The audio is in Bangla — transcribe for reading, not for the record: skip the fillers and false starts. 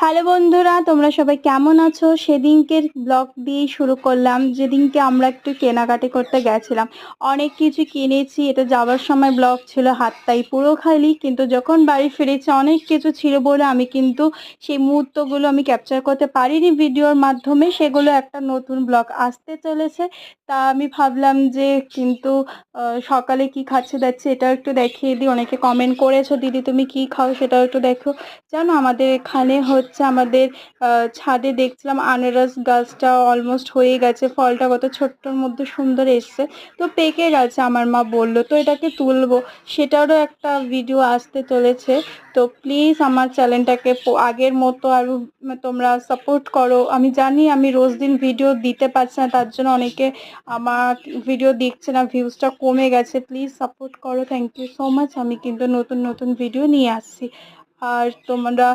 হ্যালো বন্ধুরা, তোমরা সবাই কেমন আছো? সেদিনকের ব্লগ দিয়ে শুরু করলাম, যেদিনকে আমরা একটু কেনাকাটি করতে গেছিলাম। অনেক কিছু কিনেছি, এটা যাওয়ার সময় ব্লগ ছিল হাতটাই পুরো খালি, কিন্তু যখন বাড়ি ফিরেছি অনেক কিছু ছিল বলে আমি কিন্তু সেই মুহূর্তগুলো আমি ক্যাপচার করতে পারিনি ভিডিওর মাধ্যমে। সেগুলো একটা নতুন ব্লগ আসতে চলেছে। তা আমি ভাবলাম যে কিন্তু সকালে কি খাচ্ছে যাচ্ছে এটাও একটু দেখিয়ে দিই। অনেকে কমেন্ট করেছো, দিদি তুমি কি খাও সেটাও একটু দেখো। জানো আমাদের এখানে হচ্ছে আমাদের ছাদে দেখছিলাম আনারস গাছটা অলমোস্ট হয়ে গেছে, ফলটা কত ছোট্টর মধ্যে সুন্দর এসছে, তো পেকে গেছে। আমার মা বললো তো এটাকে তুলবো, সেটারও একটা ভিডিও আসতে চলেছে। তো প্লিজ আমার চ্যানেলটাকে আগের মতো আরো তোমরা সাপোর্ট করো। আমি জানি আমি রোজ দিন ভিডিও দিতে পারছি না, তার জন্য অনেকে আমার ভিডিও দেখছে না, ভিউজটা কমে গেছে। প্লিজ সাপোর্ট করো, থ্যাংক ইউ সো মাচ। আমি কিন্তু নতুন নতুন ভিডিও নিয়ে আসছি। আর তোমরা